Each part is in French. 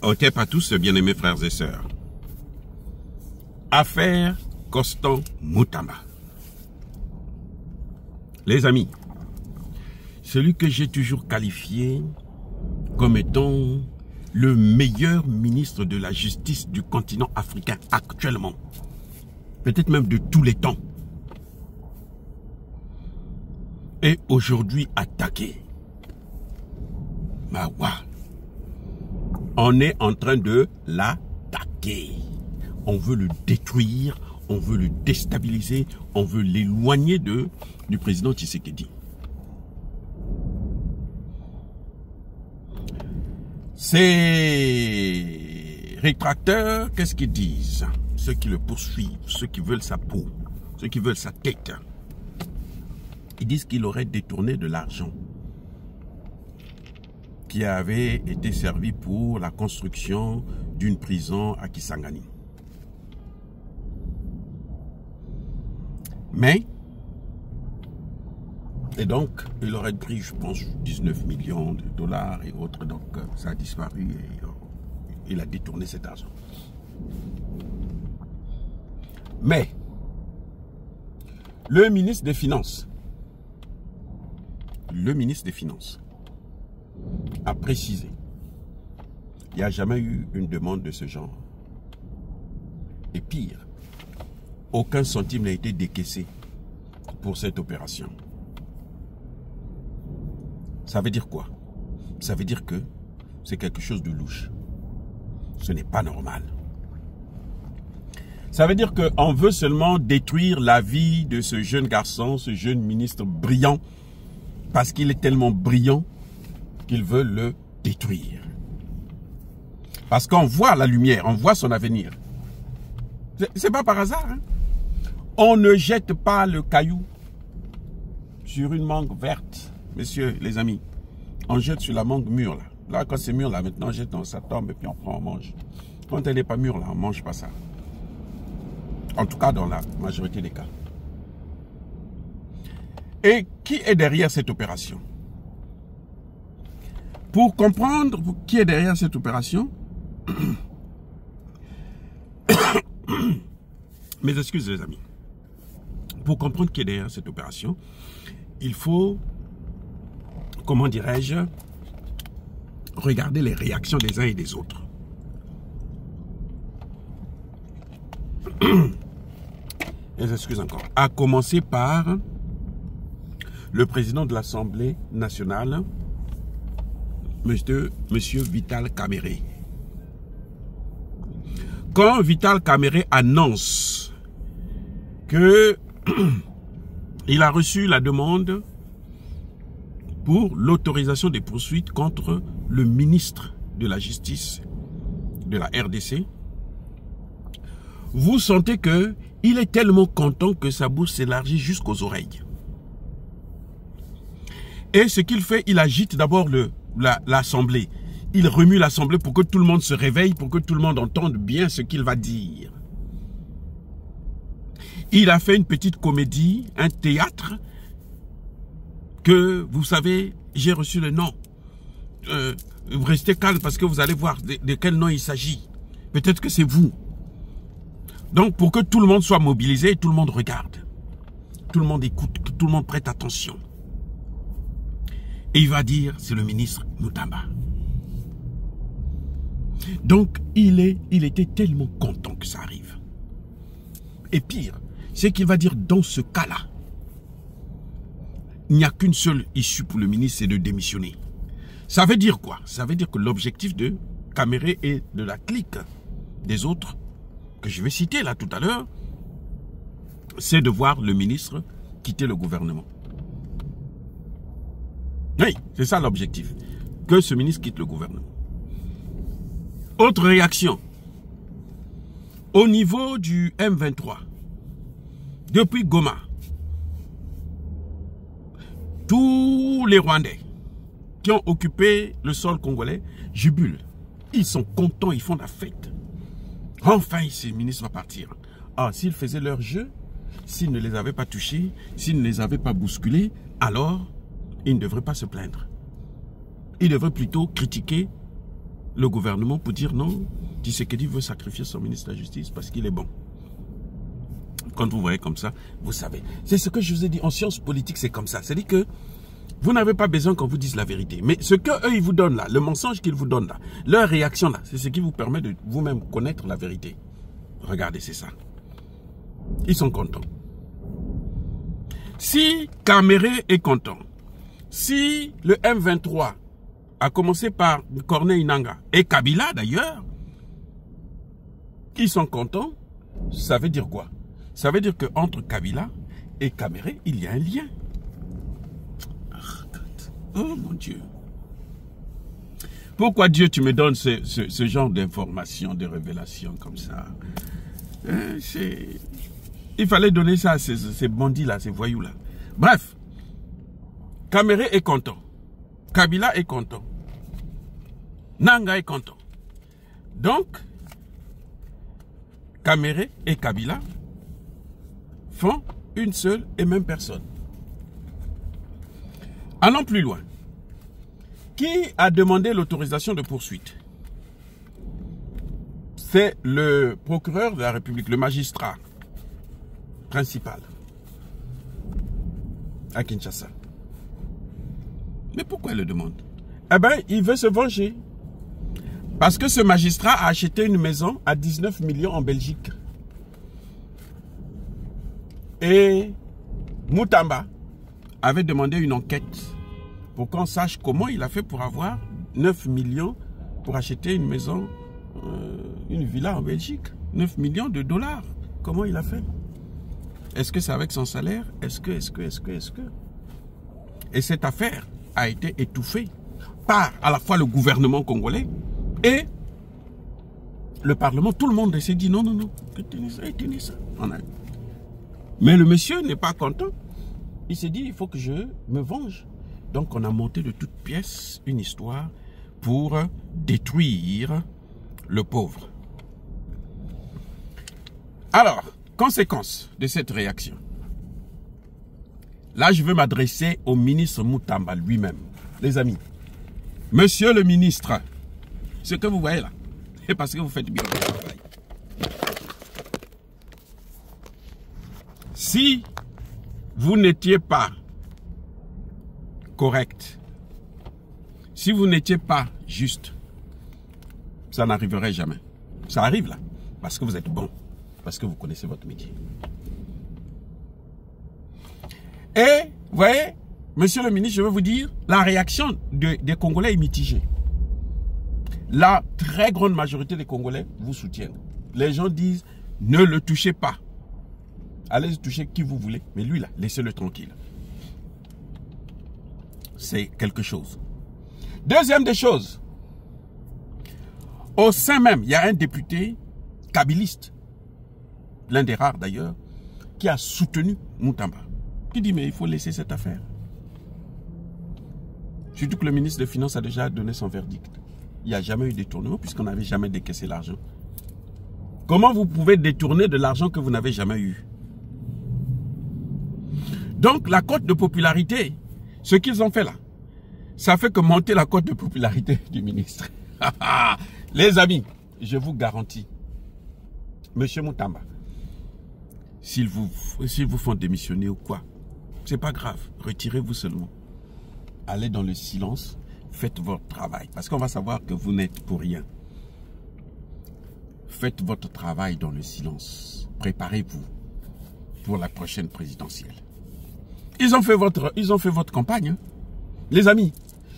Otep à tous, bien-aimés frères et sœurs. Affaire Constant Moutamba. Les amis, celui que j'ai toujours qualifié comme étant le meilleur ministre de la justice du continent africain actuellement, peut-être même de tous les temps, est aujourd'hui attaqué. Mawa. On est en train de l'attaquer. On veut le détruire, on veut le déstabiliser, on veut l'éloigner du président Tshisekedi. Ces rétracteurs, qu'est-ce qu'ils disent? Ceux qui le poursuivent, ceux qui veulent sa peau, ceux qui veulent sa tête. Ils disent qu'il aurait détourné de l'argent qui avait été servi pour la construction d'une prison à Kisangani. Mais, et donc, il aurait pris, je pense, 19 millions de dollars et autres, donc ça a disparu et il a détourné cet argent. Mais, le ministre des Finances a précisé, il n'y a jamais eu une demande de ce genre. Et pire, aucun centime n'a été décaissé pour cette opération. Ça veut dire quoi? Ça veut dire que c'est quelque chose de louche. Ce n'est pas normal. Ça veut dire qu'on veut seulement détruire la vie de ce jeune garçon, ce jeune ministre brillant, parce qu'il est tellement brillant qu'ils veulent le détruire. Parce qu'on voit la lumière, on voit son avenir. C'est pas par hasard. Hein? On ne jette pas le caillou sur une mangue verte, messieurs les amis. On jette sur la mangue mûre. Là, quand c'est mûr, là, maintenant on jette, ça tombe et puis on prend, on mange. Quand elle n'est pas mûre, là, on ne mange pas ça. En tout cas, dans la majorité des cas. Et qui est derrière cette opération? Pour comprendre qui est derrière cette opération, mes excuses les amis, pour comprendre qui est derrière cette opération, il faut, comment dirais-je, regarder les réactions des uns et des autres. Les excuses encore. À commencer par le président de l'Assemblée nationale, Monsieur Vital Kamerhe. Quand Vital Kamerhe annonce que il a reçu la demande pour l'autorisation des poursuites contre le ministre de la Justice de la RDC, vous sentez que il est tellement content que sa bouche s'élargit jusqu'aux oreilles. Et ce qu'il fait, il agite d'abord l'Assemblée. Il remue l'Assemblée pour que tout le monde se réveille, pour que tout le monde entende bien ce qu'il va dire. Il a fait une petite comédie, un théâtre, que, vous savez, j'ai reçu le nom. Restez calme parce que vous allez voir de quel nom il s'agit. Peut-être que c'est vous. Donc, pour que tout le monde soit mobilisé, tout le monde regarde. Tout le monde écoute, tout le monde prête attention. Et il va dire, c'est le ministre Moutamba. Donc, il était tellement content que ça arrive. Et pire, c'est qu'il va dire, dans ce cas-là, il n'y a qu'une seule issue pour le ministre, c'est de démissionner. Ça veut dire quoi? Ça veut dire que l'objectif de Kamerhe et de la clique des autres, que je vais citer là tout à l'heure, c'est de voir le ministre quitter le gouvernement. Oui, c'est ça l'objectif. Que ce ministre quitte le gouvernement. Autre réaction. Au niveau du M23, depuis Goma, tous les Rwandais qui ont occupé le sol congolais jubilent. Ils sont contents, ils font la fête. Enfin, ce ministre va partir. Ah, s'ils faisaient leur jeu, s'ils ne les avaient pas touchés, s'ils ne les avaient pas bousculés, alors ils ne devraient pas se plaindre. Ils devraient plutôt critiquer le gouvernement pour dire non, Tshisekedi veut sacrifier son ministre de la Justice parce qu'il est bon. Quand vous voyez comme ça, vous savez. C'est ce que je vous ai dit, en sciences politiques, c'est comme ça. C'est-à-dire que vous n'avez pas besoin qu'on vous dise la vérité. Mais ce qu'eux, ils vous donnent là, le mensonge qu'ils vous donnent là, leur réaction là, c'est ce qui vous permet de vous-même connaître la vérité. Regardez, c'est ça. Ils sont contents. Si Kamere est content, si le M23 a commencé par Corneille Nangaa et Kabila d'ailleurs, ils sont contents, ça veut dire quoi? Ça veut dire qu'entre Kabila et Kamere, il y a un lien. Oh mon Dieu. Pourquoi Dieu tu me donnes ce genre d'informations, de révélations comme ça? Il fallait donner ça à ces bandits-là, ces voyous-là. Bref, Kamere est content. Kabila est content. Nangaa est content. Donc, Kamere et Kabila font une seule et même personne. Allons plus loin. Qui a demandé l'autorisation de poursuite? C'est le procureur de la République, le magistrat principal à Kinshasa. Mais pourquoi il le demande? Eh bien, il veut se venger. Parce que ce magistrat a acheté une maison à 19 millions en Belgique. Et Moutamba avait demandé une enquête pour qu'on sache comment il a fait pour avoir 9 millions pour acheter une maison, une villa en Belgique. 9 millions de dollars. Comment il a fait? Est-ce que c'est avec son salaire? Est-ce que? Et cette affaire a été étouffée par à la fois le gouvernement congolais et le Parlement. Tout le monde s'est dit non, tenez ça. Mais le monsieur n'est pas content. Il s'est dit, il faut que je me venge. Donc on a monté de toutes pièces une histoire pour détruire le pauvre. Alors, conséquence de cette réaction. Là, je veux m'adresser au ministre Moutamba lui-même. Les amis, monsieur le ministre, ce que vous voyez là, c'est parce que vous faites bien votre travail. Si vous n'étiez pas correct, si vous n'étiez pas juste, ça n'arriverait jamais. Ça arrive là, parce que vous êtes bon, parce que vous connaissez votre métier. Et, vous voyez, monsieur le ministre, je veux vous dire, la réaction des Congolais est mitigée. La très grande majorité des Congolais vous soutiennent. Les gens disent, ne le touchez pas. Allez toucher qui vous voulez, mais lui là, laissez-le tranquille. C'est quelque chose. Deuxième des choses, au sein même, il y a un député kabiliste, l'un des rares d'ailleurs, qui a soutenu Moutamba. Qui dit, mais il faut laisser cette affaire. Surtout que le ministre des Finances a déjà donné son verdict. Il n'y a jamais eu de détournement puisqu'on n'avait jamais décaissé l'argent. Comment vous pouvez détourner de l'argent que vous n'avez jamais eu? Donc la cote de popularité, ce qu'ils ont fait là, ça fait que monter la cote de popularité du ministre. Les amis, je vous garantis, monsieur Moutamba, s'ils vous font démissionner ou quoi, c'est pas grave, retirez-vous seulement. Allez dans le silence, faites votre travail, parce qu'on va savoir que vous n'êtes pour rien. Faites votre travail dans le silence. Préparez-vous pour la prochaine présidentielle. Ils ont fait votre campagne. Hein. Les amis,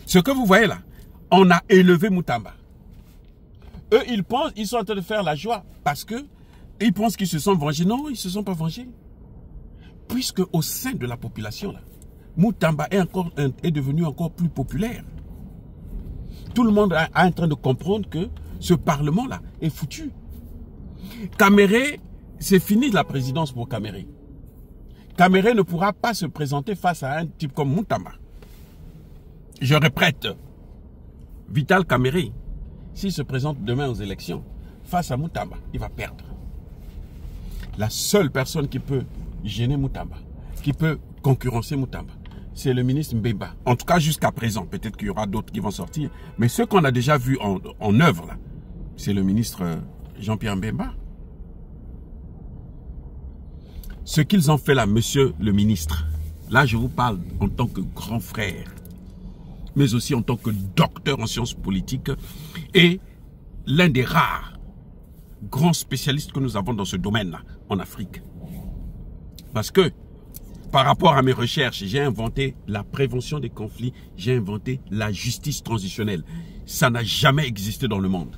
ce que vous voyez là, on a élevé Moutamba. Eux, ils sont en train de faire la joie parce que ils pensent qu'ils se sont vengés. Non, ils ne se sont pas vengés. Puisque au sein de la population, là, Moutamba est devenu encore plus populaire. Tout le monde est en train de comprendre que ce Parlement-là est foutu. Kamere, c'est fini la présidence pour Kamere. Kamere ne pourra pas se présenter face à un type comme Moutamba. Je répète, Vital Kamere, s'il se présente demain aux élections, face à Moutamba, il va perdre. La seule personne qui peut gêner Moutamba, qui peut concurrencer Moutamba, c'est le ministre Mbemba. En tout cas, jusqu'à présent. Peut-être qu'il y aura d'autres qui vont sortir. Mais ceux qu'on a déjà vus en œuvre, là, c'est le ministre Jean-Pierre Mbemba. Ce qu'ils ont fait là, monsieur le ministre, là je vous parle en tant que grand frère, mais aussi en tant que docteur en sciences politiques et l'un des rares grands spécialistes que nous avons dans ce domaine-là en Afrique. Parce que par rapport à mes recherches, j'ai inventé la prévention des conflits, j'ai inventé la justice transitionnelle. Ça n'a jamais existé dans le monde.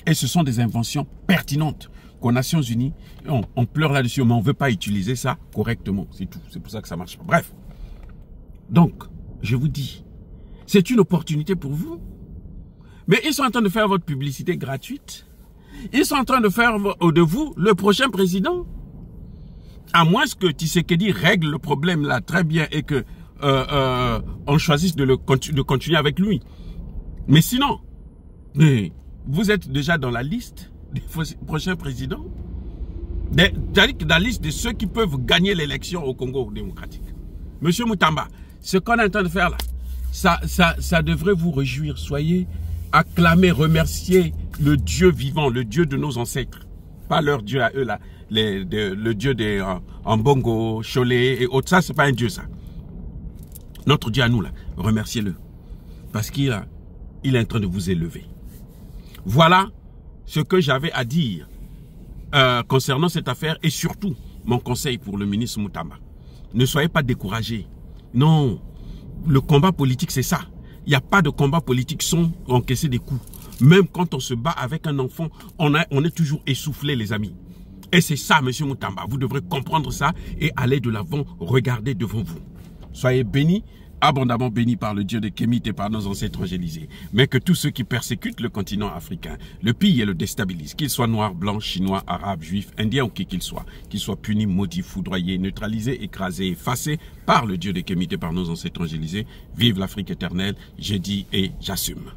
Et ce sont des inventions pertinentes qu'aux Nations Unies, on pleure là-dessus, mais on ne veut pas utiliser ça correctement. C'est tout. C'est pour ça que ça marche pas. Bref. Donc, je vous dis, c'est une opportunité pour vous. Mais ils sont en train de faire votre publicité gratuite. Ils sont en train de faire de vous le prochain président. À moins que Tshisekedi règle le problème là très bien et que on choisisse de continuer avec lui. Mais sinon, vous êtes déjà dans la liste des prochains présidents, dans la liste de ceux qui peuvent gagner l'élection au Congo démocratique. Monsieur Moutamba, ce qu'on est en train de faire là, ça devrait vous réjouir. Soyez acclamés, remerciez le Dieu vivant, le Dieu de nos ancêtres. Pas leur Dieu à eux là, le Dieu des Mbongo, Cholet et autres. Ça, c'est pas un Dieu ça. Notre Dieu à nous là, remerciez-le. Parce qu'il est en train de vous élever. Voilà ce que j'avais à dire concernant cette affaire et surtout mon conseil pour le ministre Moutamba. Ne soyez pas découragés. Non, le combat politique c'est ça. Il n'y a pas de combat politique sans encaisser des coups. Même quand on se bat avec un enfant, on est toujours essoufflé les amis. Et c'est ça monsieur Moutamba. Vous devrez comprendre ça et aller de l'avant, regarder devant vous. Soyez bénis. Abondamment bénis par le Dieu de Kémite et par nos ancêtres angélisés. Mais que tous ceux qui persécutent le continent africain, le pillent et le déstabilisent, qu'ils soient noirs, blancs, chinois, arabes, juifs, indiens ou qui qu'ils soient punis, maudits, foudroyés, neutralisés, écrasés, effacés par le Dieu de Kémite et par nos ancêtres angélisés. Vive l'Afrique éternelle, j'ai dit et j'assume.